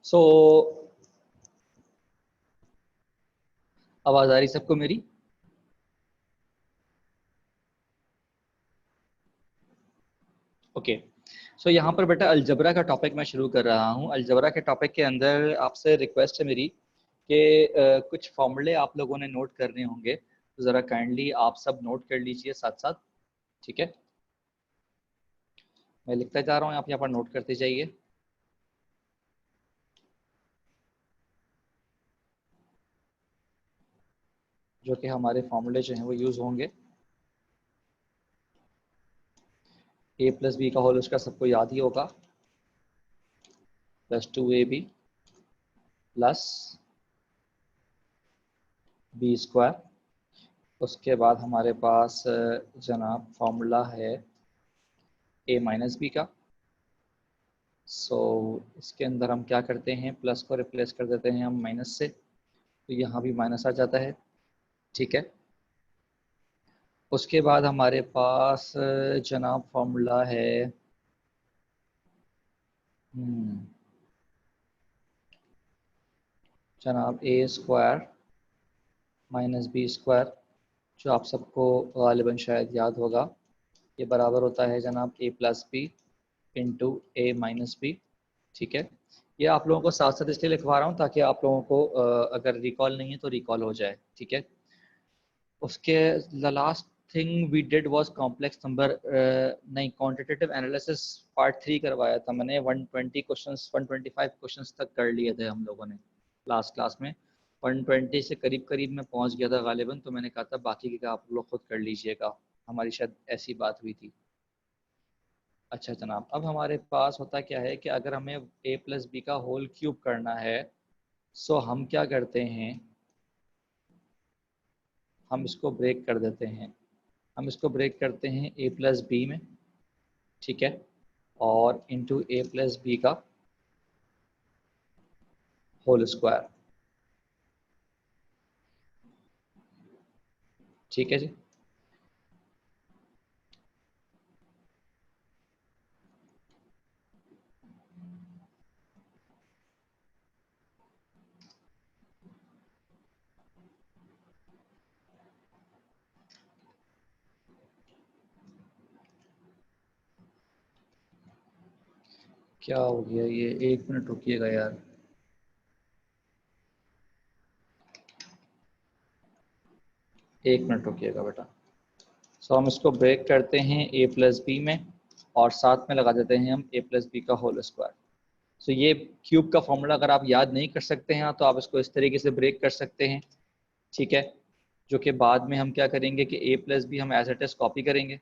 सो आवाज आ रही सबको मेरी? ओके। सो यहाँ पर बेटा अलजबरा का टॉपिक मैं शुरू कर रहा हूँ। अलजबरा के टॉपिक के अंदर आपसे रिक्वेस्ट है मेरी कि कुछ फॉर्मूले आप लोगों ने नोट करने होंगे, तो ज़रा काइंडली आप सब नोट कर लीजिए साथ साथ। ठीक है, मैं लिखता जा रहा हूँ, आप यहाँ पर नोट करते जाइए। जो कि हमारे फॉर्मूले जो हैं वो यूज़ होंगे। ए प्लस बी का होल उसका सबको याद ही होगा, plus 2ab plus B square. उसके बाद हमारे पास जनाब फॉर्मूला है ए माइनस बी का। सो इसके अंदर हम क्या करते हैं, प्लस को रिप्लेस कर देते हैं हम माइनस से, तो यहाँ भी माइनस आ जाता है। ठीक है, उसके बाद हमारे पास जनाब फॉर्मूला है जनाब ए स्क्वायर माइनस बी स्क्वायर, जो आप सबको गालिबन शायद याद होगा। ये बराबर होता है जनाब ए प्लस बी इंटू ए माइनस बी। ठीक है, ये आप लोगों को साथ साथ इसलिए लिखवा रहा हूँ ताकि आप लोगों को अगर रिकॉल नहीं है तो रिकॉल हो जाए। ठीक है, उसके the last thing we did was complex number, नहीं, क्वांटिटेटिव एनालिसिस पार्ट 3 करवाया था मैंने। 120 क्वेश्चंस 125 क्वेश्चंस तक कर लिए थे हम लोगों ने लास्ट क्लास में। 120 से करीब करीब मैं पहुंच गया था गालिबन, तो मैंने कहा था बाकी के आप लोग खुद कर लीजिएगा, हमारी शायद ऐसी बात हुई थी। अच्छा जनाब, अब हमारे पास होता क्या है कि अगर हमें ए प्लस बी का होल क्यूब करना है, सो हम क्या करते हैं, हम इसको ब्रेक कर देते हैं। हम इसको ब्रेक करते हैं ए प्लस बी में। ठीक है, और इंटू ए प्लस बी का होल स्क्वायर। ठीक है जी, क्या हो गया ये, 1 मिनट रुकिएगा यार। एक मिनट रुकिएगा बेटा। सो हम इसको ब्रेक करते हैं ए प्लस बी में, और साथ में लगा देते हैं हम ए प्लस बी का होल स्क्वायर। सो ये क्यूब का फॉर्मूला अगर आप याद नहीं कर सकते हैं तो आप इसको इस तरीके से ब्रेक कर सकते हैं। ठीक है, जो कि बाद में हम क्या करेंगे कि ए प्लस बी हम एज इट इज कॉपी करेंगे,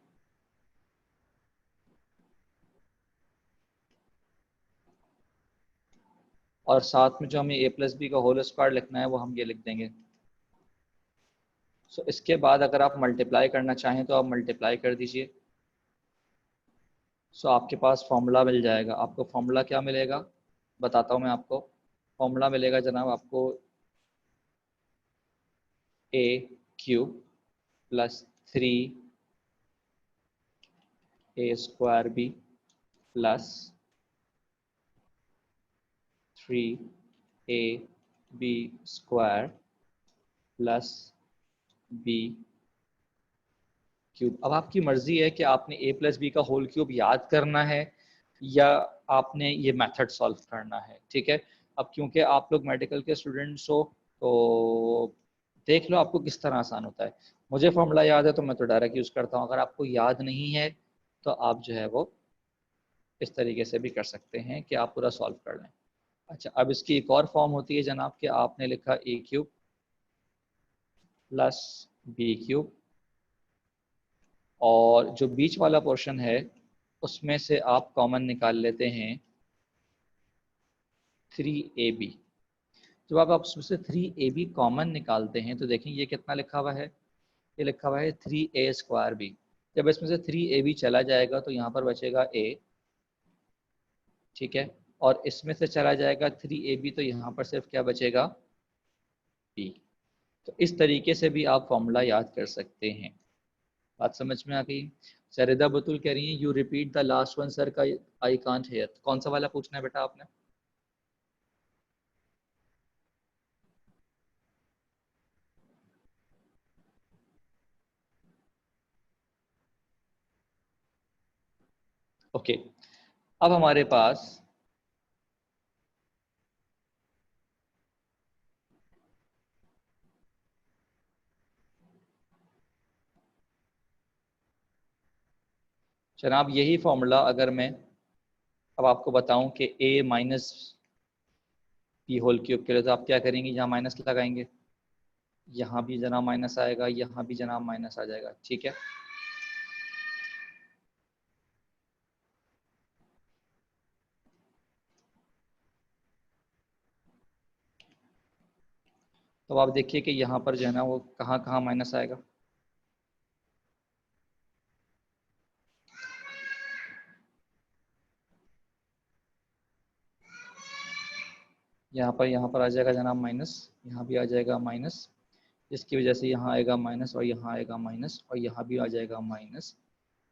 और साथ में जो हमें ए प्लस बी का होल स्क्वायर लिखना है वो हम ये लिख देंगे। सो इसके बाद अगर आप मल्टीप्लाई करना चाहें तो आप मल्टीप्लाई कर दीजिए। सो आपके पास फॉर्मूला मिल जाएगा। आपको फॉर्मूला क्या मिलेगा बताता हूँ मैं आपको। फॉर्मूला मिलेगा जनाब आपको A cube plus 3 A square B plus 3 A B square plus B cube. अब आपकी मर्जी है कि आपने ए प्लस बी का होल क्यूब याद करना है या आपने ये मेथड सॉल्व करना है। ठीक है, अब क्योंकि आप लोग मेडिकल के स्टूडेंट्स हो तो देख लो आपको किस तरह आसान होता है। मुझे फॉर्मूला याद है तो मैं तो डायरेक्ट यूज़ करता हूँ। अगर आपको याद नहीं है तो आप जो है वो इस तरीके से भी कर सकते हैं कि आप पूरा सॉल्व कर लें। अच्छा, अब इसकी एक और फॉर्म होती है जनाब कि आपने लिखा ए क्यूब प्लस बी क्यूब, और जो बीच वाला पोर्शन है उसमें से आप कॉमन निकाल लेते हैं 3ab। जब आप उसमें से 3ab कॉमन निकालते हैं तो देखें ये कितना लिखा हुआ है, ये लिखा हुआ है 3a स्क्वायर बी। जब इसमें से 3ab चला जाएगा तो यहाँ पर बचेगा a। ठीक है, और इसमें से चला जाएगा 3ab तो यहाँ पर सिर्फ क्या बचेगा, b। तो इस तरीके से भी आप फॉर्मूला याद कर सकते हैं। बात समझ में आ गई? सरिदा बतुल कह रही है you repeat the last one sir का, आई कांट हियर। कौन सा वाला पूछना है बेटा आपने? ओके, अब हमारे पास जनाब यही फॉर्मूला अगर मैं अब आपको बताऊं कि a minus P whole cube के लिए, तो आप क्या करेंगे, यहाँ माइनस लगाएंगे, यहाँ भी जनाब माइनस आएगा, यहाँ भी जनाब माइनस आ जाएगा, ठीक है। तो आप देखिए कि यहाँ पर जो है ना वो कहाँ कहाँ माइनस आएगा। यहाँ पर आ जाएगा जनाब माइनस, यहाँ भी आ जाएगा माइनस, जिसकी वजह से यहाँ आएगा माइनस और यहाँ आएगा माइनस और यहाँ भी आ जाएगा माइनस,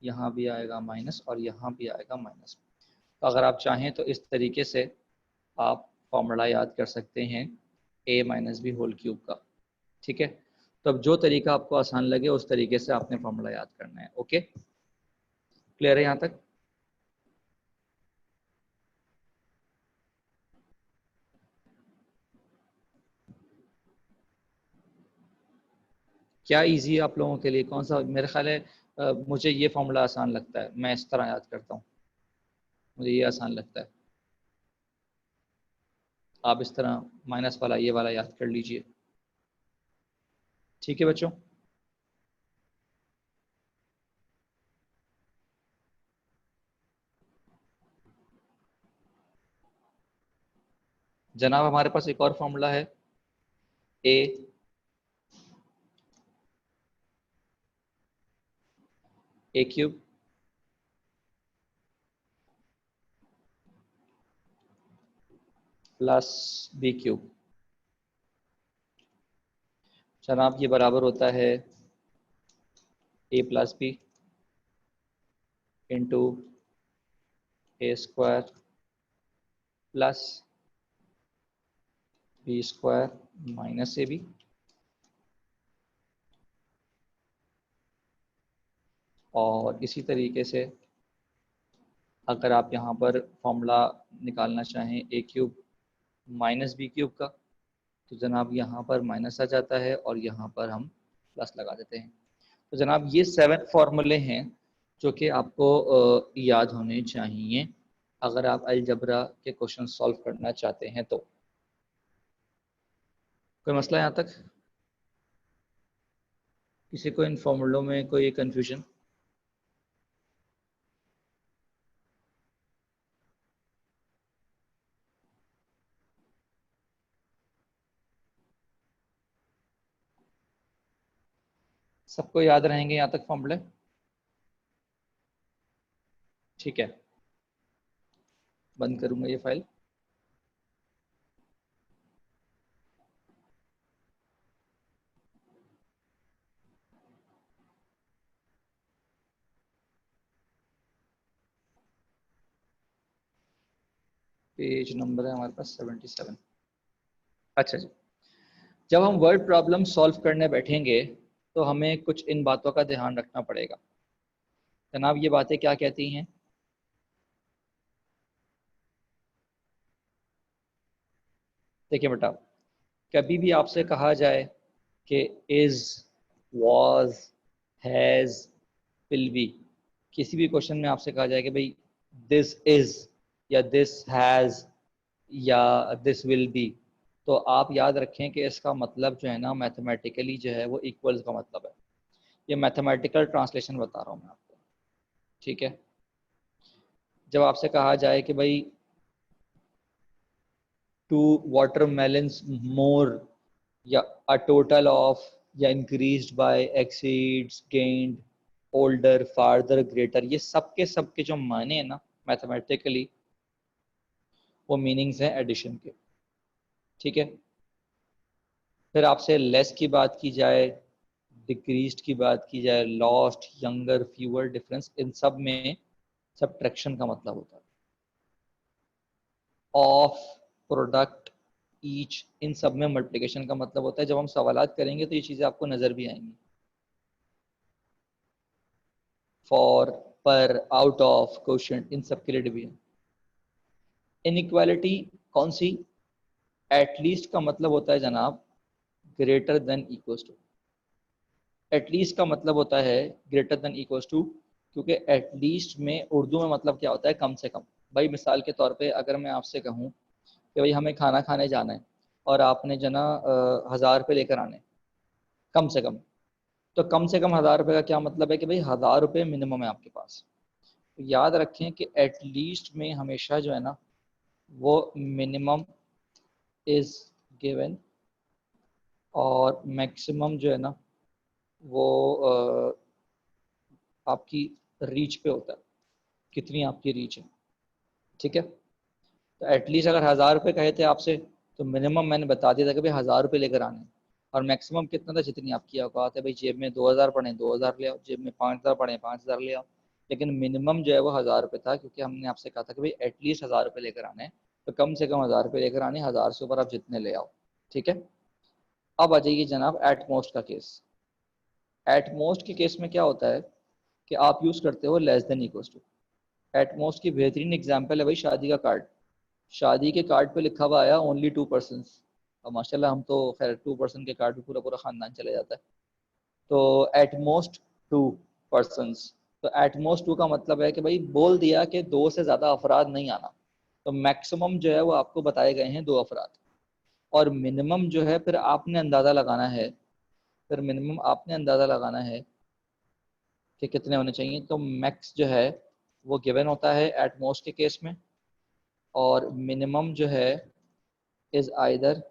यहाँ भी आएगा माइनस और यहाँ भी आएगा माइनस। तो अगर आप चाहें तो इस तरीके से आप फॉर्मूला याद कर सकते हैं a minus B whole cube का, ठीक है। तो अब जो तरीका आपको आसान लगे उस तरीके से आपने फॉर्मूला याद करना है। ओके, क्लियर है यहाँ तक? क्या इजी है आप लोगों के लिए, कौन सा मेरा ख्याल है मुझे ये फॉर्मूला आसान लगता है, मैं इस तरह याद करता हूँ, मुझे ये आसान लगता है। आप इस तरह माइनस वाला ये वाला याद कर लीजिए, ठीक है बच्चों। जनाब हमारे पास एक और फॉर्मूला है, A cube plus B cube. जनाब ये बराबर होता है A plus B into A square plus B square minus A B. और इसी तरीके से अगर आप यहाँ पर फॉर्मूला निकालना चाहें ए क्यूब माइनस बी क्यूब का, तो जनाब यहाँ पर माइनस आ जाता है और यहाँ पर हम प्लस लगा देते हैं। तो जनाब ये 7 फार्मूले हैं जो कि आपको याद होने चाहिए अगर आप अलजबरा के क्वेश्चन सॉल्व करना चाहते हैं तो। कोई मसला यहाँ तक, किसी को इन फॉर्मूलों में कोई कंफ्यूजन? सबको याद रहेंगे यहाँ तक फॉर्मूले? ठीक है, बंद करूंगा ये फाइल। पेज नंबर है हमारे पास 77। अच्छा जी, जब हम वर्ड प्रॉब्लम सॉल्व करने बैठेंगे तो हमें कुछ इन बातों का ध्यान रखना पड़ेगा। जनाब ये बातें क्या कहती हैं? देखिए बेटा, कभी भी आपसे कहा जाए कि is, was, has, will be, किसी भी क्वेश्चन में आपसे कहा जाए कि भाई दिस इज या दिस हैज या दिस विल बी, तो आप याद रखें कि इसका मतलब जो है ना मैथमेटिकली जो है वो इक्वल्स का मतलब है। ये मैथमेटिकल ट्रांसलेशन बता रहा हूँ मैं आपको, ठीक है। जब आपसे कहा जाए कि भाई टू वाटरमेलन्स मोर या अ टोटल ऑफ या increased by exceeds gained older farther greater, ये सब के जो माने हैं ना मैथमेटिकली वो मीनिंग्स हैं एडिशन के, ठीक है। फिर आपसे लेस की बात की जाए, डिक्रीज्ड की बात की जाए, लॉस्ट, यंगर, फ्यूअर, डिफरेंस, इन सब में सबट्रैक्शन का मतलब होता है। ऑफ, प्रोडक्ट, ईच, इन सब में मल्टीप्लिकेशन का मतलब होता है। जब हम सवालात करेंगे तो ये चीज़ें आपको नज़र भी आएंगी। फॉर, पर, आउट ऑफ, क्वोशिएंट, इन सब के लिए डिवीजन। इनइक्वालिटी कौन सी? एटलीस्ट का मतलब होता है जनाब greater than equals to. At least का मतलब होता है ग्रेटर देन इक्वल्स टू, क्योंकि एटलीस्ट में उर्दू में मतलब क्या होता है? कम से कम। भाई मिसाल के तौर पे अगर मैं आपसे कहूँ कि भाई हमें खाना खाने जाना है और आपने जना 1000 रुपये लेकर आने कम से कम, तो कम से कम 1000 रुपये का क्या मतलब है कि भाई 1000 रुपये मिनिमम है आपके पास। तो याद रखें कि एटलीस्ट में हमेशा जो है ना वो मिनिमम इज गिवन और मैक्सिमम जो है ना वो आपकी रीच पे होता है, कितनी आपकी रीच है। ठीक है, तो एटलीस्ट अगर 1000 रुपये कहे थे आपसे तो मिनिमम मैंने बता दिया था कि भाई 1000 रुपये लेकर आने, और मैक्सिमम कितना था? जितनी आपकी औकात है। भाई जेब में 2000 पड़े 2000 ले आओ, जेब में 5000 पड़े 5000 ले आओ, लेकिन मिनिमम जो है वो 1000 रुपये था, क्योंकि हमने आपसे कहा था कि भाई एटलीस्ट 1000 रुपये लेकर आने, तो कम से कम 1000 रुपये लेकर आने, 1000 से ऊपर आप जितने ले आओ। ठीक है, अब आ जाइए जनाब एट मोस्ट का केस। एट मोस्ट के केस में क्या होता है कि आप यूज करते हो less than equals to. At most की बेहतरीन एग्जांपल है भाई शादी का कार्ड। शादी के कार्ड पे लिखा हुआ आया ओनली 2 पर्सन। अब माशाल्लाह हम तो खैर 2 पर्सन के कार्ड पे पूरा पूरा खानदान चले जाता है। तो एट मोस्ट 2 पर्सन, तो एट मोस्ट 2 का मतलब है कि भाई बोल दिया कि 2 से ज़्यादा अफराद नहीं आना, तो मैक्सिमम जो है वो आपको बताए गए हैं 2 अफराद, और मिनिमम जो है फिर आपने अंदाज़ा लगाना है, फिर मिनिमम आपने अंदाज़ा लगाना है कि कितने होने चाहिए। तो मैक्स जो है वो गिवन होता है एट मोस्ट के केस में, और मिनिमम जो है इज आइदर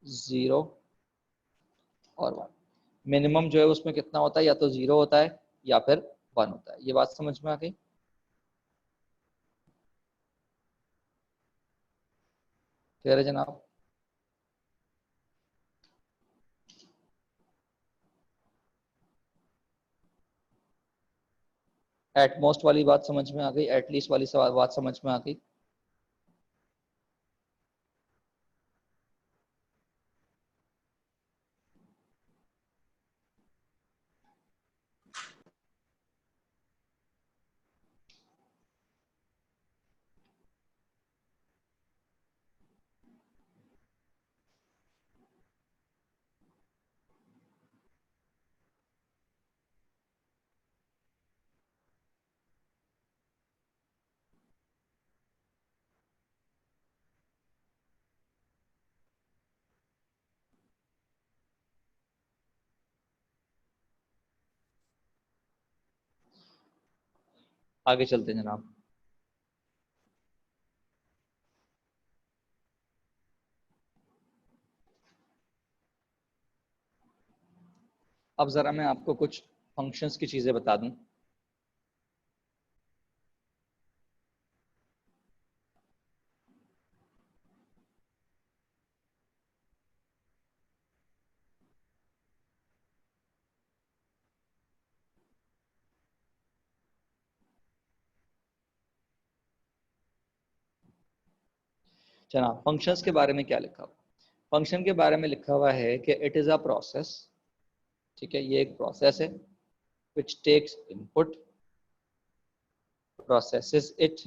0 और 1। मिनिमम जो है उसमें कितना होता है? या तो 0 होता है या फिर 1 होता है। ये बात समझ में आ गई? क्लियर है जनाब? एट मोस्ट वाली बात समझ में आ गई? एट लीस्ट वाली बात समझ में आ गई? आगे चलते हैं जनाब। अब ज़रा मैं आपको कुछ फंक्शंस की चीज़ें बता दूं। जनाब फंक्शंस के बारे में क्या लिखा हुआ? फंक्शन के बारे में लिखा हुआ है कि इट इज़ अ प्रोसेस। ठीक है, ये एक प्रोसेस है which takes input, processes it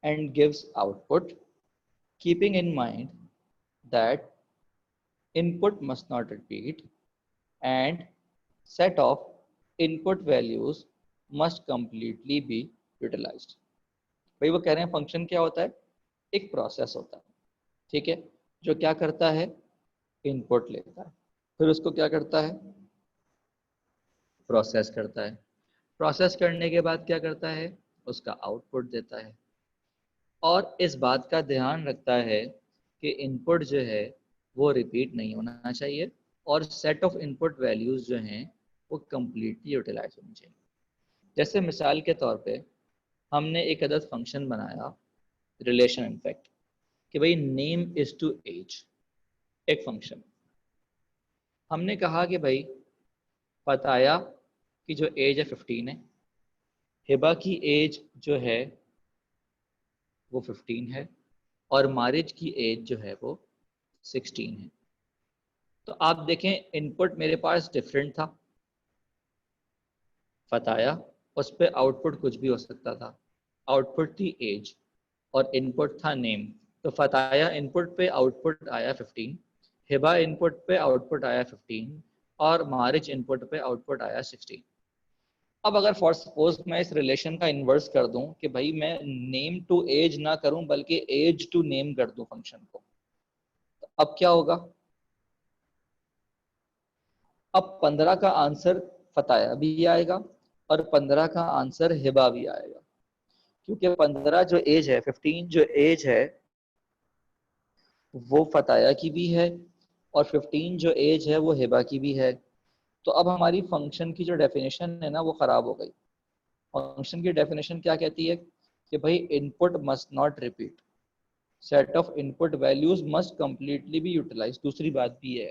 and gives output, keeping in mind that input must not repeat and set of input values must completely be utilized। भाई वो कह रहे हैं फंक्शन क्या होता है? एक प्रोसेस होता है, ठीक है, जो क्या करता है? इनपुट लेता है, फिर उसको क्या करता है? प्रोसेस करता है, प्रोसेस करने के बाद क्या करता है? उसका आउटपुट देता है, और इस बात का ध्यान रखता है कि इनपुट जो है वो रिपीट नहीं होना चाहिए, और सेट ऑफ इनपुट वैल्यूज़ जो हैं वो कम्प्लीटली यूटिलाइज होनी चाहिए। जैसे मिसाल के तौर पे हमने एक अदद फंक्शन बनाया, रिलेशन इनफैक्ट, कि भाई नेम इज़ टू एज। एक फंक्शन हमने कहा कि भाई बताया कि जो एज है 15 है, हिबा की एज जो है वो 15 है, और मारिज की एज जो है वो 16 है। तो आप देखें इनपुट मेरे पास डिफरेंट था फताया, उस पर आउटपुट कुछ भी हो सकता था। आउटपुट थी एज और इनपुट था नेम। तो फताया इनपुट पे आउटपुट आया 15, हिबा इनपुट पे आउटपुट आया 15 और मारिज इनपुट पे आउटपुट आया 16। अब अगर फॉर सपोज मैं इस रिलेशन का इन्वर्स कर दूं कि भाई मैं नेम टू एज ना करूं बल्कि एज टू नेम कर दूं फंक्शन को, तो अब क्या होगा? अब 15 का आंसर फताया भी आएगा और 15 का आंसर हिबा भी आएगा, क्योंकि 15 जो एज है, 15 जो एज है वो फताया की भी है और 15 जो एज है वो हिबा की भी है। तो अब हमारी फंक्शन की जो डेफिनेशन है ना वो खराब हो गई। फंक्शन की डेफिनेशन क्या कहती है कि भाई input must not repeat, set of input values must completely be utilise. दूसरी बात भी है,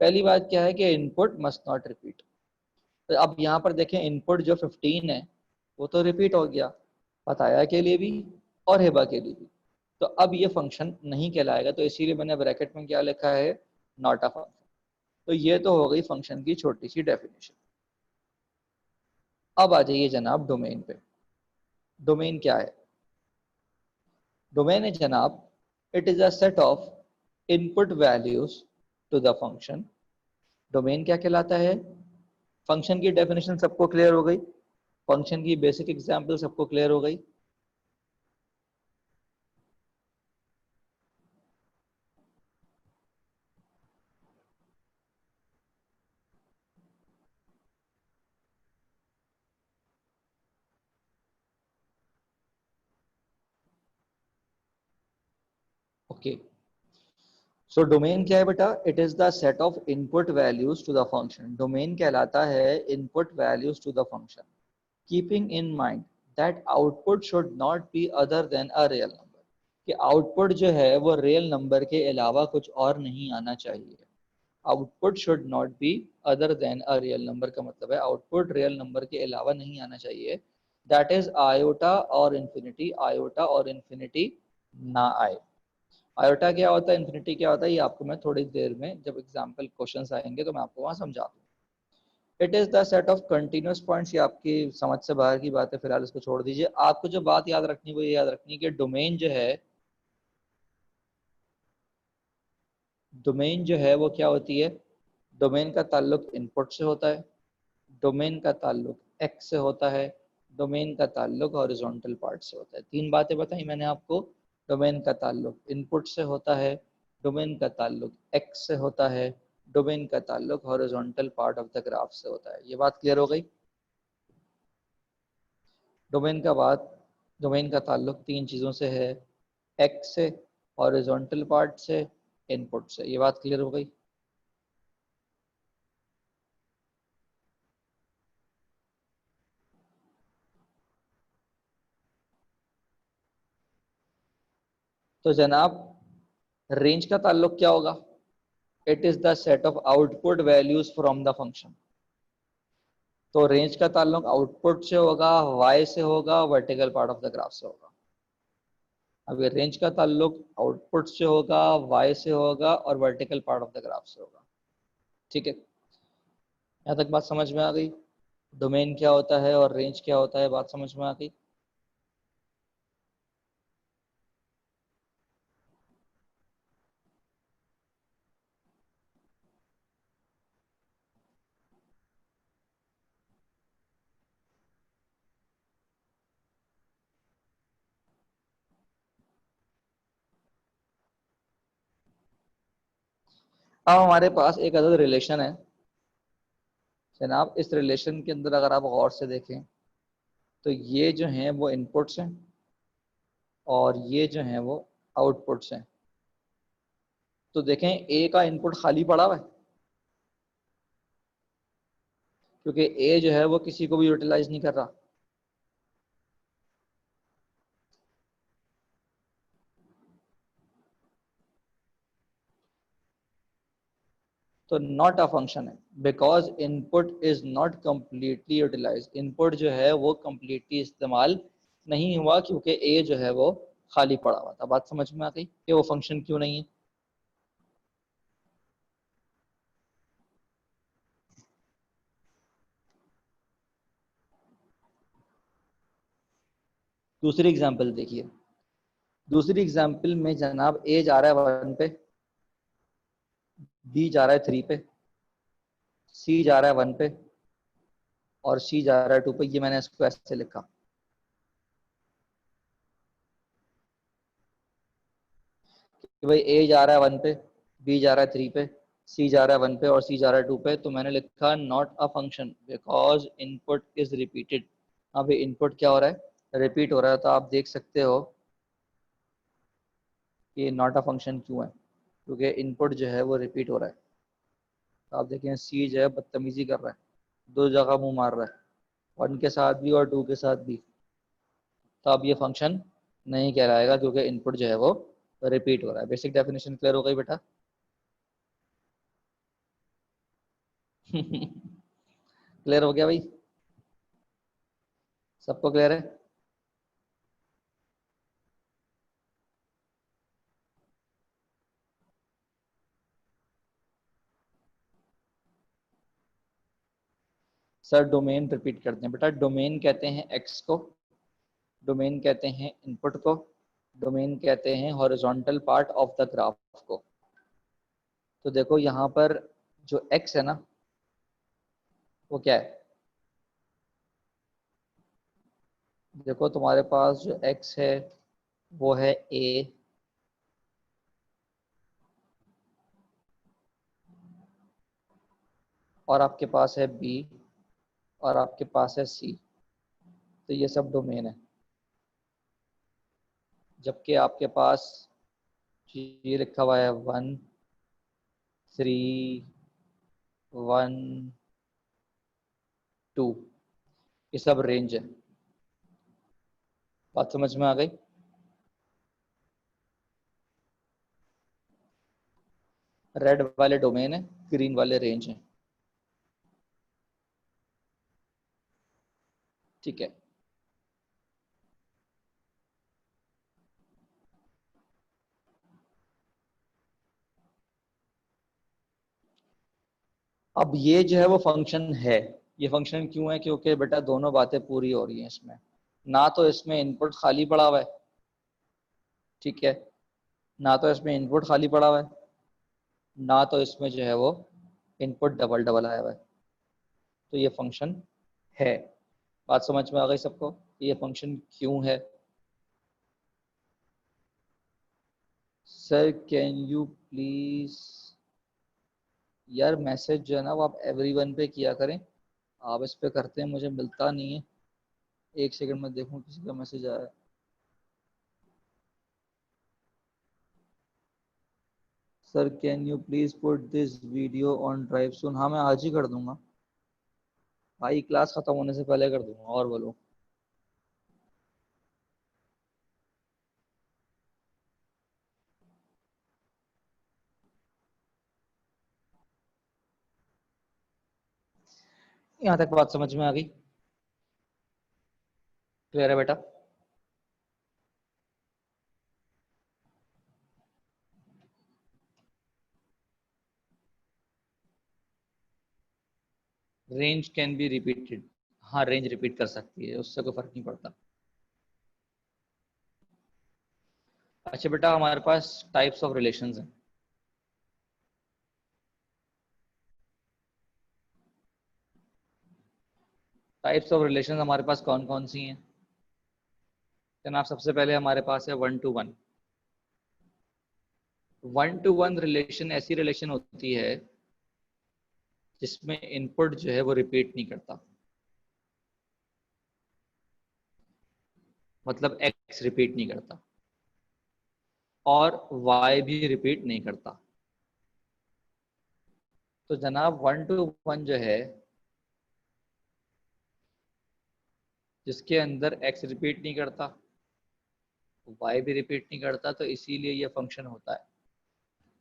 पहली बात क्या है कि इनपुट मस्ट नॉट रिपीट। तो अब यहाँ पर देखें इनपुट जो 15 है वो तो रिपीट हो गया बताया के लिए भी और हिबा के लिए भी। तो अब ये फंक्शन नहीं कहलाएगा, तो इसीलिए मैंने ब्रैकेट में क्या लिखा है, नॉट अ फंक्शन। तो ये तो हो गई फंक्शन की छोटी सी डेफिनेशन। अब आ जाइए जनाब डोमेन पे। डोमेन क्या है? डोमेन है जनाब, it is a set of input values to the function. Domain क्या कहलाता है? फंक्शन की डेफिनेशन सबको क्लियर हो गई, फंक्शन की बेसिक एग्जांपल सबको क्लियर हो गई। ओके, सो डोमेन क्या है बेटा? It is the set of input values to the function. Domain कहलाता है input values to the function, keeping in mind that output should not be other than a real number. कि output जो है वो real number के अलावा कुछ और नहीं आना चाहिए। Output should not be other than a real number का मतलब है आउटपुट रियल नंबर के अलावा नहीं आना चाहिए। दैट इज आयोटा और इन्फिनिटी, आयोटा और इन्फिनिटी ना आए। आयोटा क्या होता है, इन्फिनिटी क्या होता है, ये आपको मैं थोड़ी देर में जब एग्जाम्पल क्वेश्चंस आएंगे तो मैं आपको वहां समझा दूँ। It is the set of continuous points. ये आपकी समझ से बाहर की बात है, फिलहाल इसको छोड़ दीजिए। आपको जो बात याद रखनी वो ये याद रखनी कि डोमेन जो है, डोमेन जो है वो क्या होती है? डोमेन का ताल्लुक इनपुट से होता है, डोमेन का ताल्लुक एक्स से होता है, डोमेन का ताल्लुक हॉरिजॉन्टल पार्ट से होता है। तीन बातें बताई मैंने आपको। डोमेन का ताल्लुक इनपुट से होता है, डोमेन का ताल्लुक एक्स से होता है, डोमेन का ताल्लुक horizontal part of the graph से होता है। ये बात क्लियर हो गई? डोमेन का बात, डोमेन का ताल्लुक तीन चीज़ों से है, एक्स से, हॉरिजॉन्टल पार्ट से, इनपुट से। ये बात क्लियर हो गई? तो जनाब रेंज का ताल्लुक क्या होगा? It is the set of output values from the function. तो रेंज का ताल्लुक आउटपुट से होगा, वाई से होगा, vertical part of the graph से होगा। अब ये रेंज का ताल्लुक आउटपुट से होगा, वाई से होगा और vertical part of the graph से होगा। ठीक है, यहाँ तक बात समझ में आ गई? डोमेन क्या होता है और रेंज क्या होता है, बात समझ में आ गई? अब हमारे पास एक अदर रिलेशन है जनाब। इस रिलेशन के अंदर अगर आप गौर से देखें तो ये जो हैं वो इनपुट्स हैं और ये जो हैं वो आउटपुट्स हैं। तो देखें ए का इनपुट खाली पड़ा हुआ है, क्योंकि ए जो है वो किसी को भी यूटिलाइज नहीं कर रहा। तो नॉट अ फंक्शन है, because input is not completely utilise. Input जो है वो कंप्लीटली इस्तेमाल नहीं हुआ क्योंकि ए जो है वो खाली पड़ा हुआ था। बात समझ में आ गई कि वो फंक्शन क्यों नहीं है? दूसरी एग्जाम्पल देखिए, दूसरी एग्जाम्पल में जनाब ए जा रहा है 1 पे, बी जा रहा है 3 पे, सी जा रहा है 1 पे और सी जा रहा है 2 पे। ये मैंने इसको ऐसे लिखा, कि भाई ए जा रहा है 1 पे, बी जा रहा है 3 पे, सी जा रहा है 1 पे और सी जा रहा है 2 पे। तो मैंने लिखा not a function because input is repeated. अब इनपुट क्या हो रहा है, रिपीट हो रहा है। तो आप देख सकते हो कि नॉट अ फंक्शन क्यों है, क्योंकि इनपुट जो है वो रिपीट हो रहा है। तो आप देखें सी जो है बदतमीजी कर रहा है, दो जगह मुंह मार रहा है, 1 के साथ भी और 2 के साथ भी। तो अब ये फंक्शन नहीं कहलाएगा क्योंकि इनपुट जो है वो रिपीट हो रहा है। बेसिक डेफिनेशन क्लियर हो गई बेटा? क्लियर हो गया भाई? सबको क्लियर है? सर डोमेन रिपीट करते हैं बेटा। डोमेन कहते हैं एक्स को, डोमेन कहते हैं इनपुट को, डोमेन कहते हैं horizontal part of the graph को। तो देखो यहाँ पर जो एक्स है ना, वो क्या है? देखो तुम्हारे पास जो एक्स है वो है ए, और आपके पास है बी, और आपके पास है सी। तो ये सब डोमेन है। जबकि आपके पास ये लिखा हुआ है 1 3 1 2, ये सब रेंज है। बात समझ में आ गई? रेड वाले डोमेन है, ग्रीन वाले रेंज है। ठीक है। अब ये जो है वो फंक्शन है। ये फंक्शन क्यों है? क्योंकि बेटा दोनों बातें पूरी हो रही हैं इसमें। ना तो इसमें इनपुट खाली पड़ा हुआ है, ठीक है, ना तो इसमें इनपुट खाली पड़ा हुआ है, ना तो इसमें जो है वो इनपुट डबल डबल आया हुआ है। तो ये फंक्शन है। बात समझ में आ गई सबको? ये फंक्शन क्यों है? सर कैन यू प्लीज, यार मैसेज जो है ना वो आप एवरीवन पे किया करें। आप इस पे करते हैं, मुझे मिलता नहीं है। एक सेकंड में देखूं किसी का मैसेज आया है। Sir can you please put this video on drive soon. हाँ मैं आज ही कर दूंगा भाई, क्लास खत्म होने से पहले कर दूंगा। और बोलो। यहाँ तक बात समझ में आ गई? क्लियर है बेटा? Range can be repeated. हाँ रेंज रिपीट कर सकती है, उससे कोई फर्क नहीं पड़ता। अच्छा बेटा, हमारे पास टाइप्स ऑफ रिलेशंस हैं। टाइप्स ऑफ रिलेशंस हमारे पास कौन कौन सी हैं जनाब? सबसे पहले हमारे पास है 1 to 1। 1 to 1 रिलेशन ऐसी रिलेशन होती है जिसमें इनपुट जो है वो रिपीट नहीं करता। मतलब एक्स रिपीट नहीं करता और वाई भी रिपीट नहीं करता। तो जनाब 1 to 1 जो है, जिसके अंदर एक्स रिपीट नहीं करता, वाई भी रिपीट नहीं करता, तो इसीलिए ये फंक्शन होता है।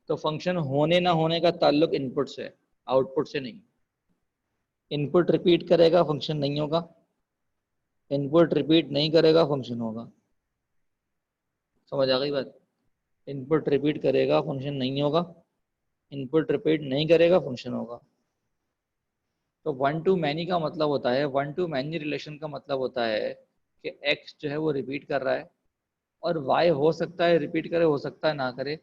तो फंक्शन होने ना होने का ताल्लुक इनपुट से है, आउटपुट से नहीं। इनपुट रिपीट करेगा फंक्शन नहीं होगा, इनपुट रिपीट नहीं करेगा फंक्शन होगा। समझ आ गई बात? इनपुट रिपीट करेगा फंक्शन नहीं होगा, इनपुट रिपीट नहीं करेगा फंक्शन होगा। तो 1 to many का मतलब होता है, 1 to many रिलेशन का मतलब होता है कि x जो है वो रिपीट कर रहा है और y हो सकता है रिपीट करे, हो सकता है ना करे,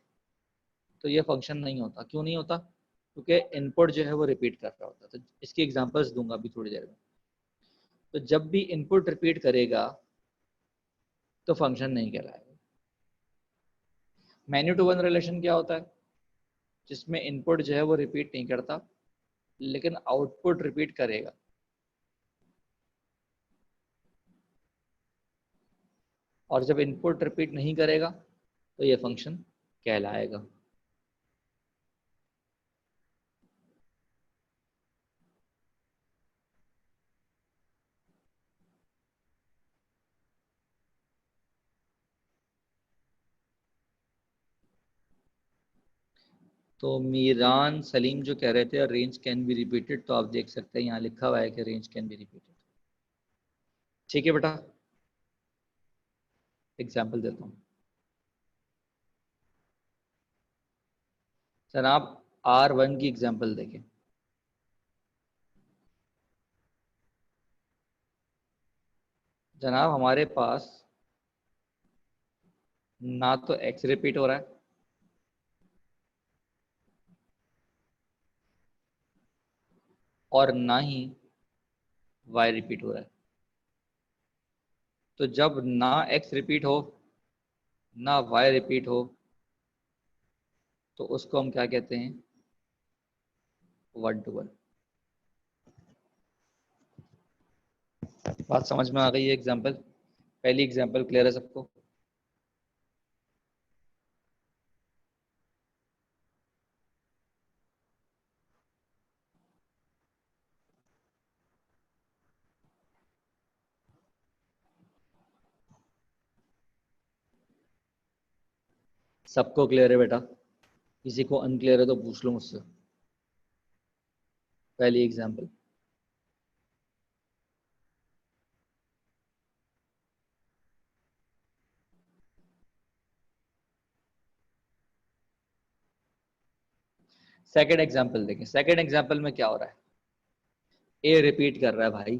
तो ये फंक्शन नहीं होता। क्यों नहीं होता? क्योंकि इनपुट जो है वो रिपीट कर रहा होता है। तो इसकी एग्जांपल्स दूंगा अभी थोड़ी देर में। तो जब भी इनपुट रिपीट करेगा तो फंक्शन नहीं कहलाएगा। मैन्यू टू वन रिलेशन क्या होता है? जिसमें इनपुट जो है वो रिपीट नहीं करता लेकिन आउटपुट रिपीट करेगा। और जब इनपुट रिपीट नहीं करेगा तो ये फंक्शन कहलाएगा। तो मीरान सलीम जो कह रहे थे रेंज कैन बी रिपीटेड, तो आप देख सकते हैं यहाँ लिखा हुआ है कि रेंज कैन बी रिपीटेड। ठीक है बेटा, एग्जाम्पल देता हूँ। जनाब R1 की एग्जाम्पल देखें। जनाब हमारे पास ना तो x रिपीट हो रहा है और ना ही y रिपीट हो रहा है। तो जब ना x रिपीट हो ना y रिपीट हो तो उसको हम क्या कहते हैं? One to one. बात समझ में आ गई है? एग्जाम्पल, पहली एग्जाम्पल क्लियर है सबको? सबको क्लियर है बेटा? किसी को अनक्लियर है तो पूछ लो मुझसे। पहली एग्जाम्पल, सेकंड एग्जाम्पल देखें। सेकंड एग्जाम्पल में क्या हो रहा है? ए रिपीट कर रहा है भाई,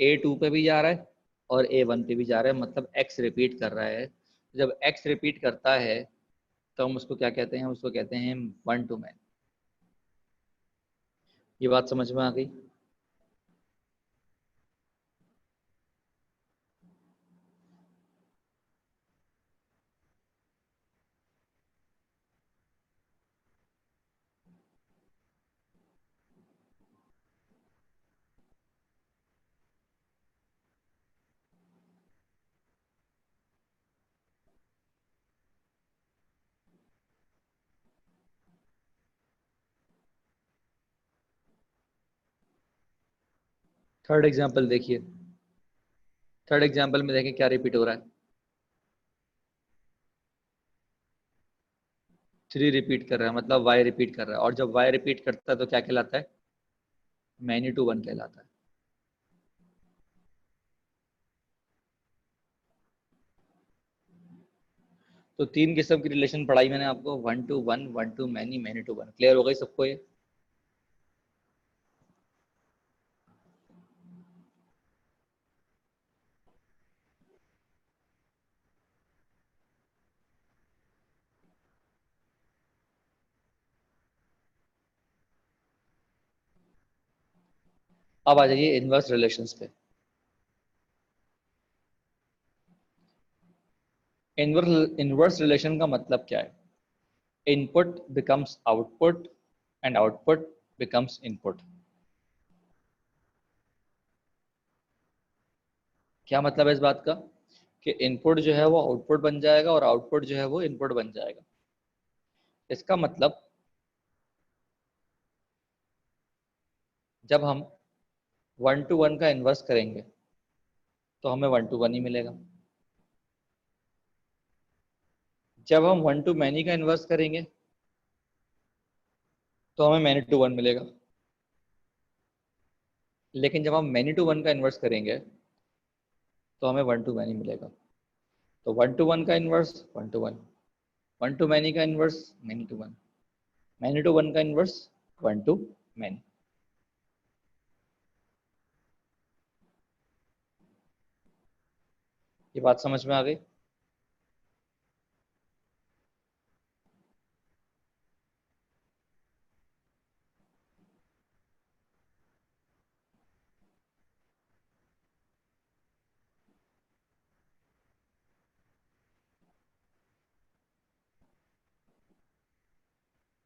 A2 पे भी जा रहा है और A1 पे भी जा रहा है, मतलब x रिपीट कर रहा है। जब x रिपीट करता है तो हम उसको क्या कहते हैं? हम उसको कहते हैं वन टू मैन। ये बात समझ में आ गई? थर्ड एग्जाम्पल देखिए। थर्ड एग्जाम्पल में देखें क्या रिपीट हो रहा है? 3 रिपीट कर रहा है, मतलब y रिपीट कर रहा है। और जब y रिपीट करता है तो क्या कहलाता है? मैनी टू वन कहलाता है। तो तीन किस्म की रिलेशन पढ़ाई मैंने आपको, one to one, one to many, many to one. Clear हो गई सबको ये? अब आ जाइए इनवर्स रिलेशंस पे। इनवर्स रिलेशन का मतलब क्या है? Input becomes output and output becomes input. क्या मतलब है इस बात का? कि इनपुट जो है वो आउटपुट बन जाएगा और आउटपुट जो है वो इनपुट बन जाएगा। इसका मतलब जब हम वन टू वन का इन्वर्स करेंगे तो हमें वन टू वन ही मिलेगा। जब हम वन टू मैनी का इन्वर्स करेंगे तो हमें मैनी टू वन मिलेगा। लेकिन जब हम मैनी टू वन का इन्वर्स करेंगे तो हमें वन टू मैनी मिलेगा। तो वन टू वन का inverse one to one, one to many का inverse many to one, many to one का इन्वर्स वन टू मैनी। ये बात समझ में आ गई?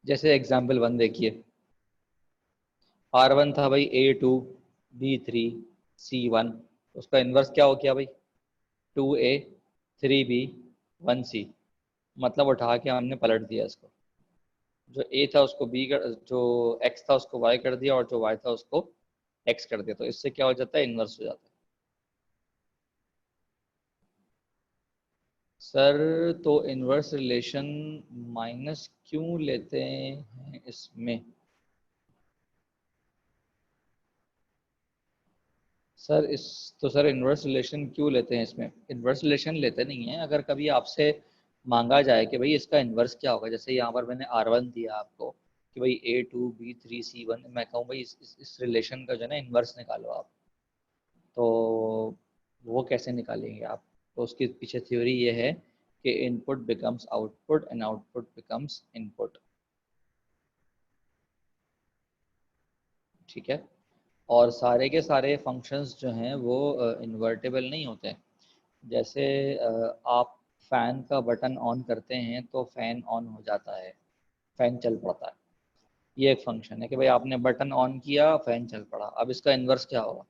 जैसे एग्जाम्पल 1 देखिए, R1 था भाई A2 B3 C1, उसका इन्वर्स क्या हो गया भाई? 2A 3B 1C। मतलब उठा के हमने पलट दिया इसको, जो A था उसको B कर, जो X था उसको Y कर दिया, और जो Y था उसको X कर दिया। तो इससे क्या हो जाता है? इन्वर्स हो जाता है। सर तो इन्वर्स रिलेशन माइनस क्यों लेते हैं इसमें? सर इस तो सर इन्वर्स रिलेशन क्यों लेते हैं इसमें? इन्वर्स रिलेशन लेते नहीं है। अगर कभी आपसे मांगा जाए कि भाई इसका इन्वर्स क्या होगा, जैसे यहाँ पर मैंने R1 दिया आपको कि भाई A2 B3 C1, मैं कहूँ भाई इस रिलेशन का जो है ना इन्वर्स निकालो आप, तो वो कैसे निकालेंगे आप? तो उसके पीछे थ्योरी ये है कि input becomes output and output becomes input. ठीक है। और सारे के सारे फंक्शंस जो हैं वो इन्वर्टेबल नहीं होते हैं। जैसे आप फैन का बटन ऑन करते हैं तो फैन ऑन हो जाता है, फैन चल पड़ता है। ये एक फंक्शन है कि भाई आपने बटन ऑन किया, फैन चल पड़ा। अब इसका इन्वर्स क्या होगा?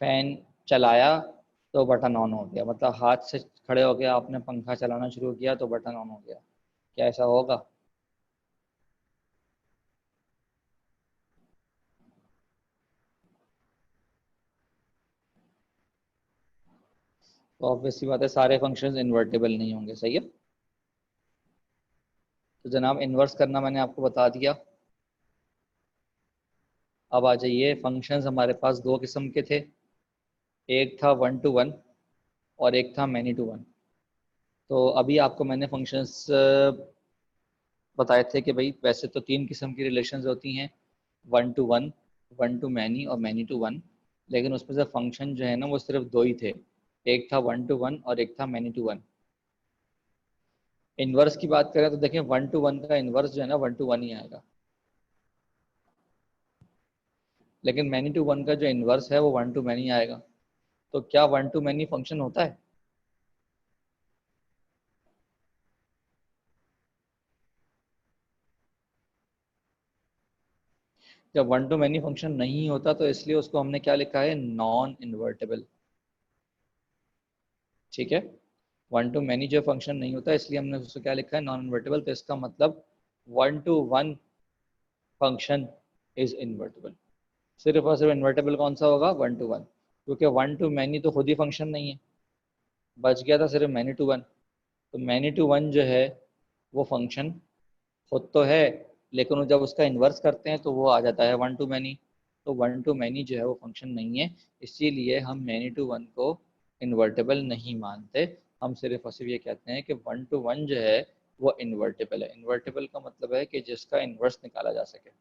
फैन चलाया तो बटन ऑन हो गया, मतलब हाथ से खड़े हो गया, आपने पंखा चलाना शुरू किया तो बटन ऑन हो गया। क्या ऐसा होगा? तो ऑब्वियस सी बात है सारे फंक्शंस इन्वर्टेबल नहीं होंगे। सही है। तो जनाब इन्वर्स करना मैंने आपको बता दिया। अब आ जाइए, फंक्शंस हमारे पास दो किस्म के थे, एक था 1 to 1 और एक था मैनी टू वन। तो अभी आपको मैंने फंक्शंस बताए थे कि भाई वैसे तो तीन किस्म की रिलेशंस होती हैं, 1 to 1, 1 to मैनी और मैनी टू वन। लेकिन उसमें से फंक्शन जो है ना वो सिर्फ दो ही थे, एक था 1 to 1 और एक था मैनी टू वन। इन्वर्स की बात करें तो देखें 1 to 1 का इन्वर्स जो है ना 1 to 1 ही आएगा, लेकिन मैनी टू वन का जो इन्वर्स है वो 1 to मैनी आएगा। तो क्या 1 to मैनी फंक्शन होता है? जब 1 to मैनी फंक्शन नहीं होता तो इसलिए उसको हमने क्या लिखा है? Non invertible. ठीक है। 1 to मैनी जो फंक्शन नहीं होता इसलिए हमने उसको क्या लिखा है? Non invertible. तो इसका मतलब 1 to 1 फंक्शन इज इन्वर्टेबल। सिर्फ और सिर्फ इन्वर्टेबल कौन सा होगा? 1 to 1, क्योंकि 1 to मैनी तो खुद ही फंक्शन नहीं है, बच गया था सिर्फ मैनी टू वन। तो मैनी टू वन जो है वो फंक्शन खुद तो है, लेकिन जब उसका इन्वर्स करते हैं तो वो आ जाता है 1 to मैनी। तो 1 to मैनी जो है वो फंक्शन नहीं है, इसीलिए हम मैनी टू वन को इन्वर्टेबल नहीं मानते। हम सिर्फ और सिर्फ ये कहते हैं कि 1 to 1 जो है वो इन्वर्टेबल है। इन्वर्टेबल का मतलब है कि जिसका इन्वर्स निकाला जा सके।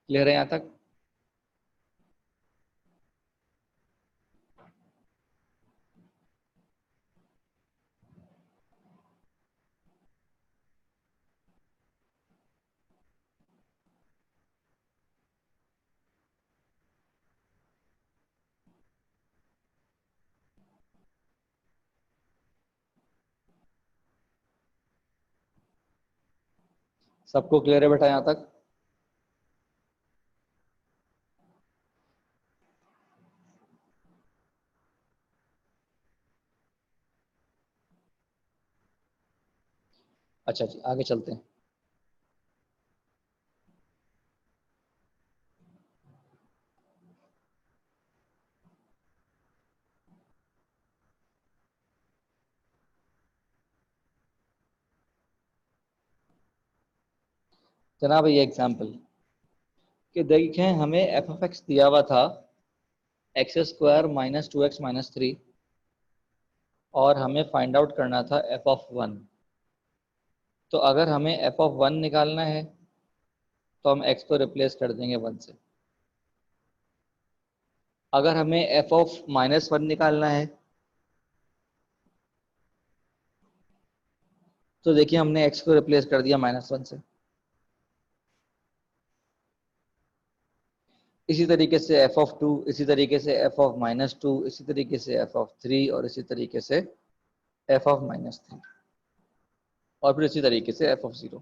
क्लियर है यहाँ तक? सबको क्लियर है बेटा यहाँ तक? अच्छा जी, आगे चलते हैं। जनाब ये एग्जाम्पल कि देखें हमें एफ ऑफ एक्स दिया हुआ था x square minus 2x minus 3 और हमें फाइंड आउट करना था एफ ऑफ 1। तो अगर हमें एफ ऑफ 1 निकालना है तो हम एक्स को रिप्लेस कर देंगे 1 से। अगर हमें एफ ऑफ माइनस 1 निकालना है तो देखिए हमने एक्स को रिप्लेस कर दिया माइनस 1 से। इसी तरीके से एफ ऑफ 2, इसी तरीके से एफ ऑफ माइनस 2, इसी तरीके से एफ ऑफ 3 और इसी तरीके से एफ ऑफ माइनस 3 और फिर इसी तरीके से एफ ऑफ 0।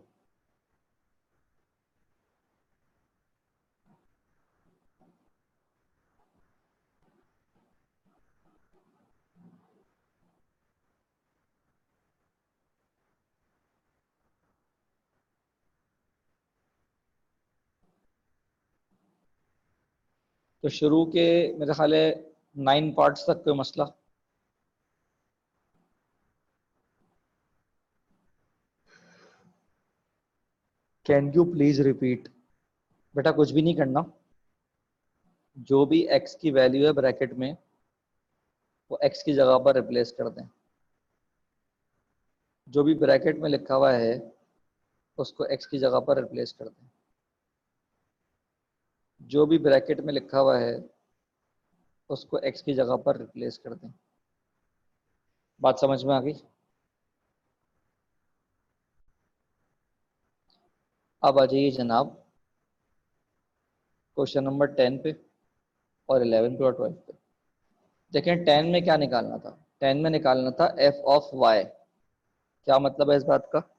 तो शुरू के मेरे ख्याल है 9 पार्ट्स तक कोई मसला। Can you please repeat? बेटा कुछ भी नहीं करना, जो भी x की वैल्यू है ब्रैकेट में वो x की जगह पर रिप्लेस कर दें। जो भी ब्रैकेट में लिखा हुआ है उसको x की जगह पर रिप्लेस कर दें। जो भी ब्रैकेट में लिखा हुआ है उसको x की जगह पर रिप्लेस कर दें। बात समझ में आ गई? अब आ जाइए जनाब क्वेश्चन नंबर 10 पे और 11 पे और 12 पे। देखें 10 में क्या निकालना था? 10 में निकालना था एफ ऑफ वाई। क्या मतलब है इस बात का?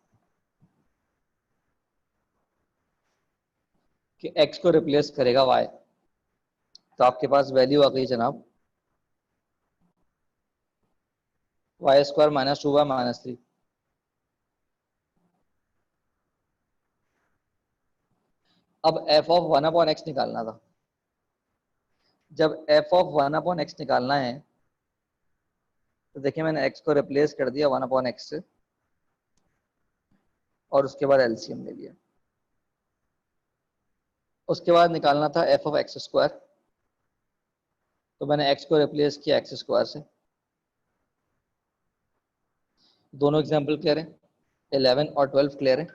कि x को रिप्लेस करेगा y। तो आपके पास वैल्यू आ गई जनाब Y square minus 2y minus 3। अब एफ ऑफ 1 अपॉन एक्स निकालना था। जब एफ ऑफ 1 अपॉन एक्स निकालना है तो देखिए मैंने x को रिप्लेस कर दिया 1 अपॉन एक्स से और उसके बाद एलसीएम ले लिया। उसके बाद निकालना था एफ ऑफ एक्स स्क्वायर, तो मैंने x को रिप्लेस किया एक्स स्क्वायर से। दोनों एग्जाम्पल क्लियर है? 11 और 12 क्लियर है?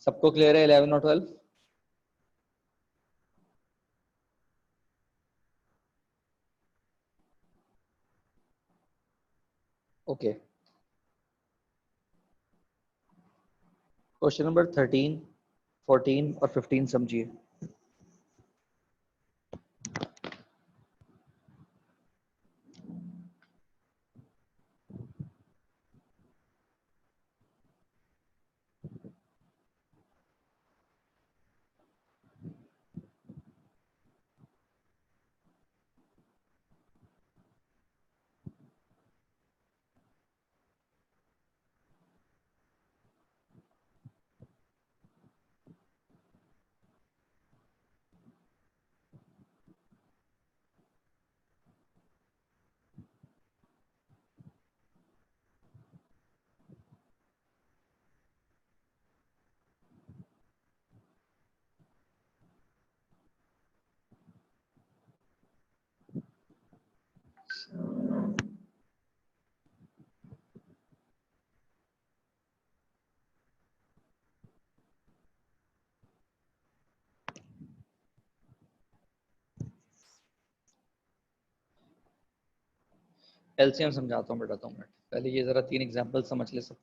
सबको क्लियर है 11 और 12? ओके। क्वेश्चन नंबर 13, 14 और 15 समझिए। एलसीएम समझाता हूँ बेटा 2 मिनट पहले, ये जरा 3 एग्जांपल समझ ले सब।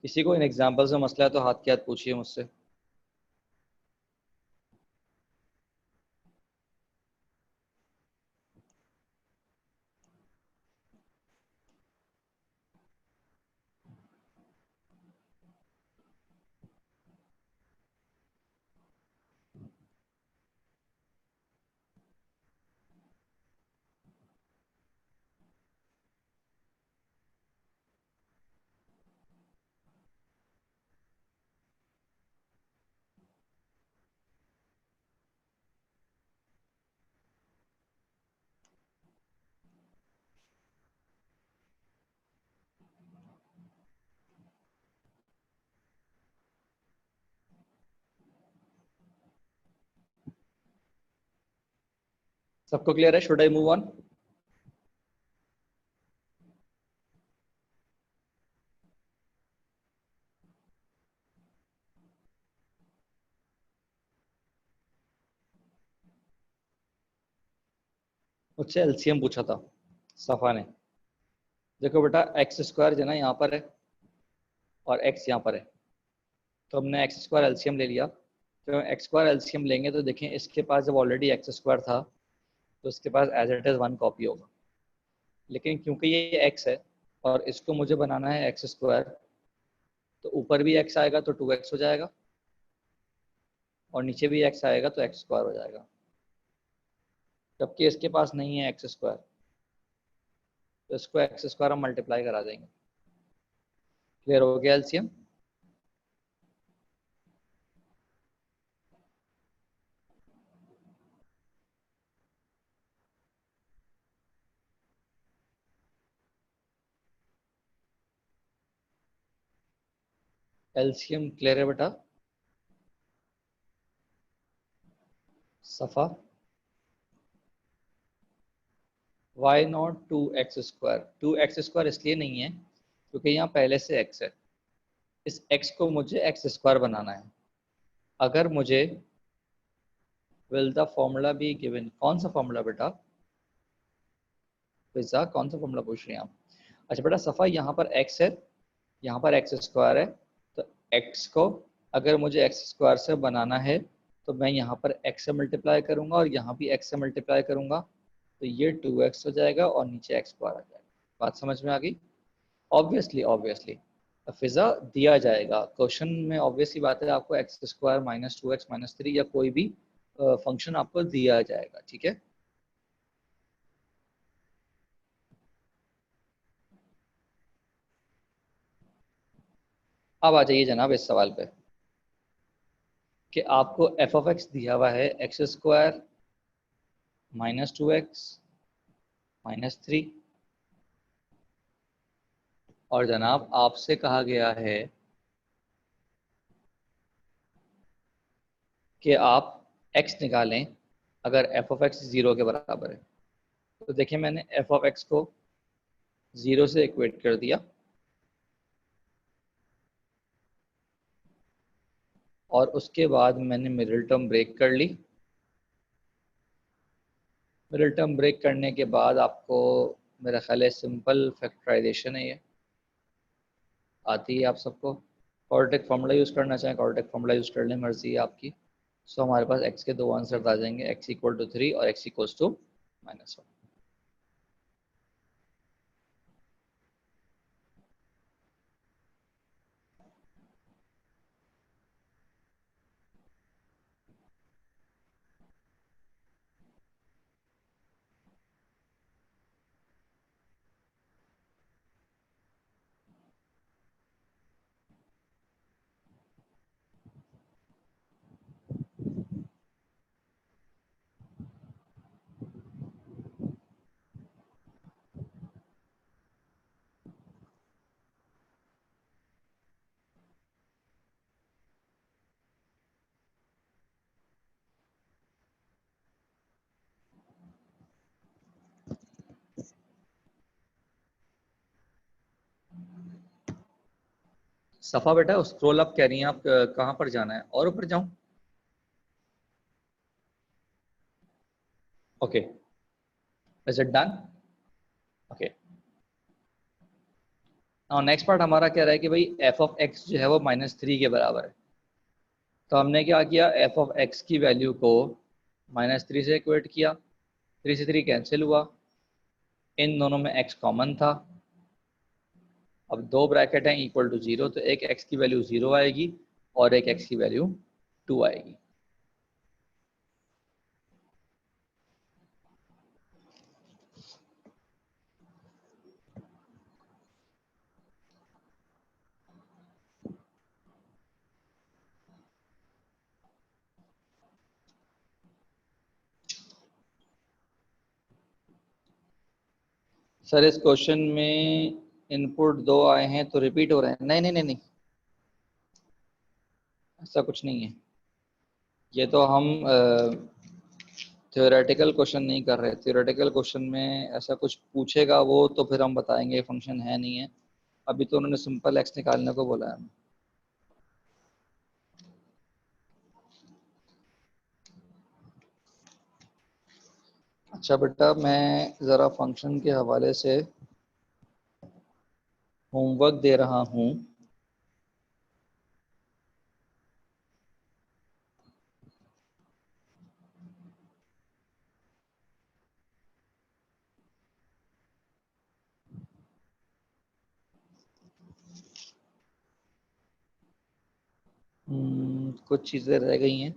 किसी को इन एग्जांपल से मसला है तो हाथ के हाथ पूछिए मुझसे। सबको क्लियर है? Should I move on? मुझसे एलसीएम पूछा था सफा ने। देखो बेटा, एक्स स्क्वायर जो ना यहाँ पर है और एक्स यहाँ पर है, तो हमने एक्स स्क्वायर एलसीएम ले लिया। तो एक्स स्क्वायर एलसीएम लेंगे तो देखें, इसके पास जब ऑलरेडी एक्स स्क्वायर था तो इसके पास एज इट इज 1 कॉपी होगा। लेकिन क्योंकि ये एक्स है और इसको मुझे बनाना है एक्स स्क्वायर, तो ऊपर भी एक्स आएगा तो 2x हो जाएगा और नीचे भी एक्स आएगा तो एक्स स्क्वायर हो जाएगा। जबकि इसके पास नहीं है एक्स स्क्वायर, तो इसको एक्स स्क्वायर हम मल्टीप्लाई करा देंगे। क्लियर हो गया एलसीएम? एलसीएम क्लियर है बेटा? सफा, वाई नॉट 2x²? 2x² इसलिए नहीं है क्योंकि यहाँ पहले से x है। इस x को मुझे x² बनाना है। अगर मुझे will the formula be given, कौन सा फॉर्मूला बेटा? पिज्जा कौन सा फॉर्मूला पूछ रहे हैं आप? अच्छा बेटा सफा, यहाँ पर x है, यहाँ पर x² है, तो x को अगर मुझे x² से बनाना है तो मैं यहाँ पर x से मल्टीप्लाई करूंगा और यहाँ भी x से मल्टीप्लाई करूंगा, तो ये 2x हो जाएगा और नीचे x² आ जाएगा। बात समझ में आ गई? ऑब्वियसली ऑब्वियसली फिजा दिया जाएगा क्वेश्चन में, ऑब्वियसली बात है, आपको x² माइनस 2x माइनस 3 या कोई भी फंक्शन आपको दिया जाएगा। ठीक है, अब आ जाइए जनाब इस सवाल पे कि आपको एफ ऑफ एक्स दिया हुआ है x² माइनस 2x माइनस 3, और जनाब आपसे कहा गया है कि आप x निकालें अगर एफ ऑफ एक्स 0 के बराबर है। तो देखिए, मैंने एफ ऑफ एक्स को 0 से इक्वेट कर दिया और उसके बाद मैंने मिडिल टर्म ब्रेक कर ली। मिडिल टर्म ब्रेक करने के बाद आपको मेरा ख्याल है सिंपल फैक्टराइजेशन है, ये आती है आप सबको। क्वाड्रेटिक फार्मूला यूज़ करना चाहें क्वाड्रेटिक फार्मूला यूज़ कर लें, मर्जी है आपकी। सो हमारे पास x के दो आंसर आ जाएंगे, x इक्वल टू 3 और x इक्वल टू -1। सफ़ा बेटा स्क्रॉल अप कह रही हैं आप, कहाँ पर जाना है? और ऊपर जाऊं? Okay, is it done? Okay, और नेक्स्ट पार्ट हमारा कह रहा है कि भाई एफ ऑफ एक्स जो है वो -3 के बराबर है। तो हमने क्या किया, एफ ऑफ एक्स की वैल्यू को -3 से इक्वेट किया, 3 से 3 कैंसिल हुआ, इन दोनों में x कॉमन था। अब दो ब्रैकेट हैं इक्वल टू 0, तो एक x की वैल्यू 0 आएगी और एक x की वैल्यू 2 आएगी। सर इस क्वेश्चन में इनपुट 2 आए हैं तो रिपीट हो रहे हैं? नहीं नहीं नहीं नहीं, ऐसा कुछ नहीं है। ये तो हम थ्योरेटिकल क्वेश्चन नहीं कर रहे। थ्योरेटिकल क्वेश्चन में ऐसा कुछ पूछेगा वो, तो फिर हम बताएंगे फंक्शन है नहीं है। अभी तो उन्होंने सिंपल एक्स निकालने को बोला है। अच्छा बेटा, मैं ज़रा फंक्शन के हवाले से होमवर्क दे रहा हूँ। कुछ चीज़ें रह गई हैं।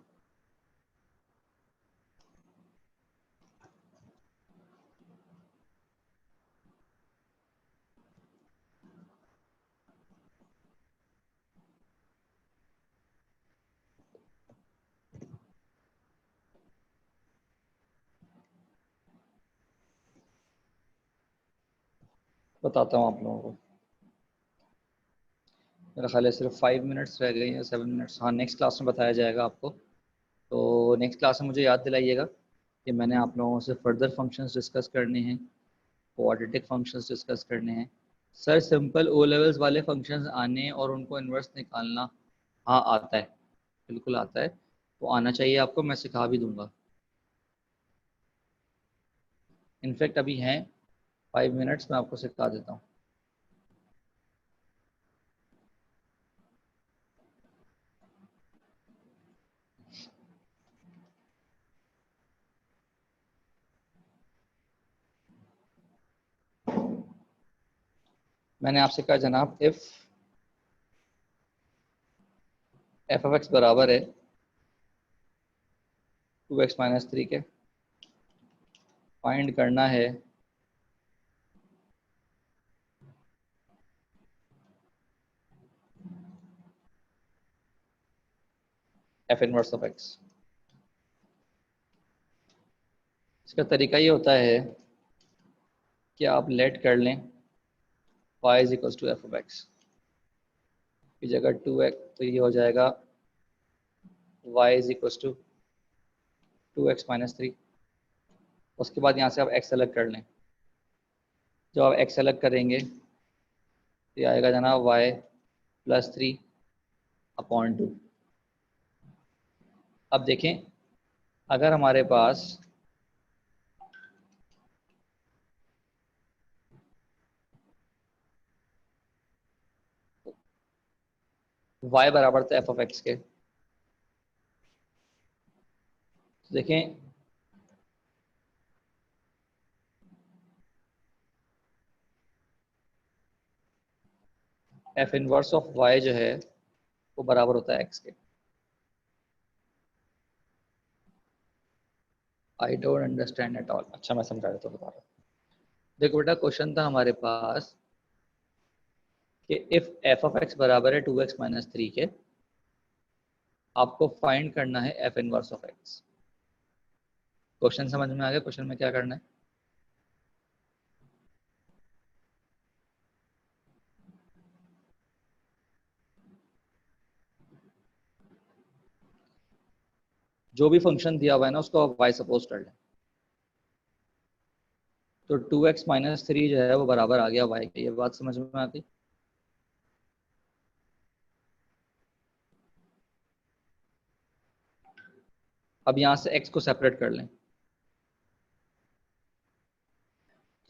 बताता हूँ आप लोगों को। मेरा ख्याल है सिर्फ 5 मिनट्स रह गए हैं, 7 मिनट्स। हाँ, नेक्स्ट क्लास में बताया जाएगा आपको। तो नेक्स्ट क्लास में मुझे याद दिलाइएगा कि मैंने आप लोगों से फर्दर फंक्शंस डिस्कस करने हैं, क्वाड्रेटिक फंक्शंस डिस्कस करने हैं। सर सिंपल ओ लेवल्स वाले फंक्शंस आने और उनको इन्वर्स निकालना, हाँ आता है, बिल्कुल आता है। तो आना चाहिए आपको, मैं सिखा भी दूंगा। इनफैक्ट अभी हैं 5 मिनट्स, मैं आपको सिखा देता हूँ। मैंने आपसे कहा जनाब, इफ एफ ऑफ एक्स बराबर है 2x-3 के, फाइंड करना है एफ इनवर्स ऑफ एक्स। इसका तरीका ये होता है कि आप लेट कर लें y is equal to F of X की जगह 2x, तो ये हो जाएगा y is equal to 2x-3। उसके बाद यहाँ से आप x अलग कर लें। जब आप x अलग करेंगे तो ये आएगा जनाब y+3/2। अब देखें, अगर हमारे पास y बराबर था एफ ऑफ एक्स के, तो देखें एफ इनवर्स ऑफ y जो है वो बराबर होता है x के। I don't understand at all. अच्छा, मैं समझा देता हूँ, बता रहा हूँ। देखो बेटा, क्वेश्चन था हमारे पास कि इफ एफ ऑफ एक्स बराबर है 2x-3 के, आपको फाइंड करना है F inverse of x. Question समझ में आ गया? क्वेश्चन में क्या करना है? जो भी फंक्शन दिया हुआ है ना, उसको आप y सपोज कर लें। तो 2x-3 जो है वो बराबर आ गया y के। ये बात समझ में आती? अब यहाँ से x को सेपरेट कर लें,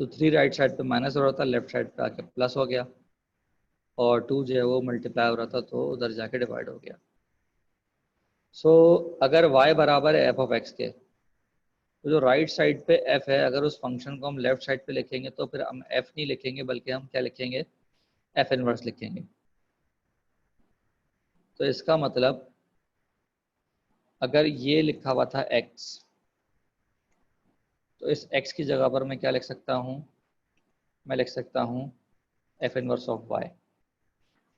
तो 3 राइट साइड पे माइनस हो रहा था, लेफ्ट साइड पे आके प्लस हो गया, और 2 जो है वो मल्टीप्लाई हो रहा था तो उधर जाके डिवाइड हो गया। सो अगर y बराबर है एफ ऑफ एक्स के, तो जो राइट साइड पे f है, अगर उस फंक्शन को हम लेफ्ट साइड पे लिखेंगे तो फिर हम f नहीं लिखेंगे, बल्कि हम क्या लिखेंगे? f इनवर्स लिखेंगे। तो इसका मतलब अगर ये लिखा हुआ था x, तो इस x की जगह पर मैं क्या लिख सकता हूँ? मैं लिख सकता हूँ f इनवर्स ऑफ y।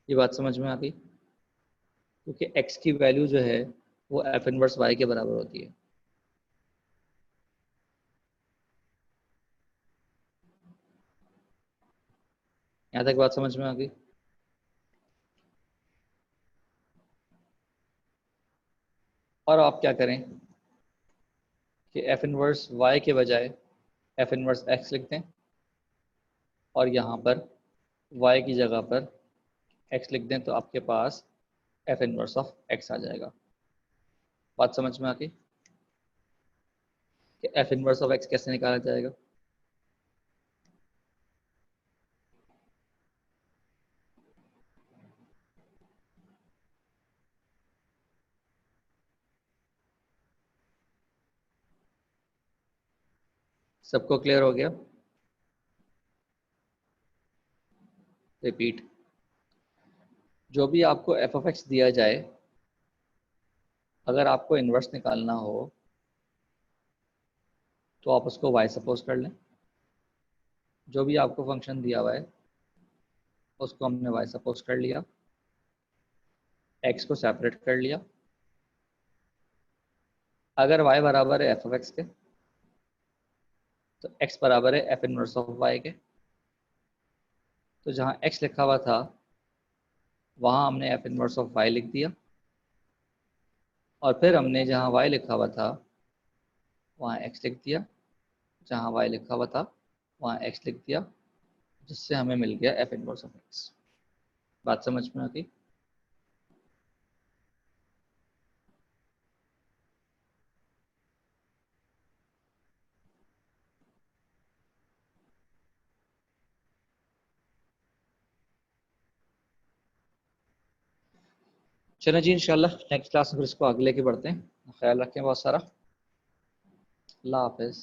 ये बात समझ में आ गई? क्योंकि x की वैल्यू जो है वो f इनवर्स y के बराबर होती है। यहाँ तक बात समझ में आ गई? और आप क्या करें, कि एफ इनवर्स वाई के बजाय एफ इनवर्स एक्स लिख दें और यहाँ पर वाई की जगह पर एक्स लिख दें, तो आपके पास एफ इनवर्स ऑफ एक्स आ जाएगा। बात समझ में आ गई कि एफ इनवर्स ऑफ एक्स कैसे निकाला जाएगा। सबको क्लियर हो गया? रिपीट, जो भी आपको एफ ऑफ एक्स दिया जाए, अगर आपको इन्वर्स निकालना हो तो आप उसको वाई सपोज कर लें। जो भी आपको फंक्शन दिया हुआ है उसको हमने वाई सपोज कर लिया, एक्स को सेपरेट कर लिया। अगर y बराबर है एफ ऑफ एक्स के तो x बराबर है एफ इनवर्स ऑफ y के। तो जहाँ x लिखा हुआ था वहाँ हमने एफ इनवर्स ऑफ y लिख दिया, और फिर हमने जहाँ y लिखा हुआ था वहाँ x लिख दिया, जहाँ y लिखा हुआ था वहाँ x लिख दिया, जिससे हमें मिल गया एफ इनवर्स ऑफ x। बात समझ में आ गई? चलो जी, इंशाल्लाह नेक्स्ट क्लास में फिर इसको आगे लेके बढ़ते हैं। ख्याल रखें बहुत सारा। अल्लाह हाफिज़।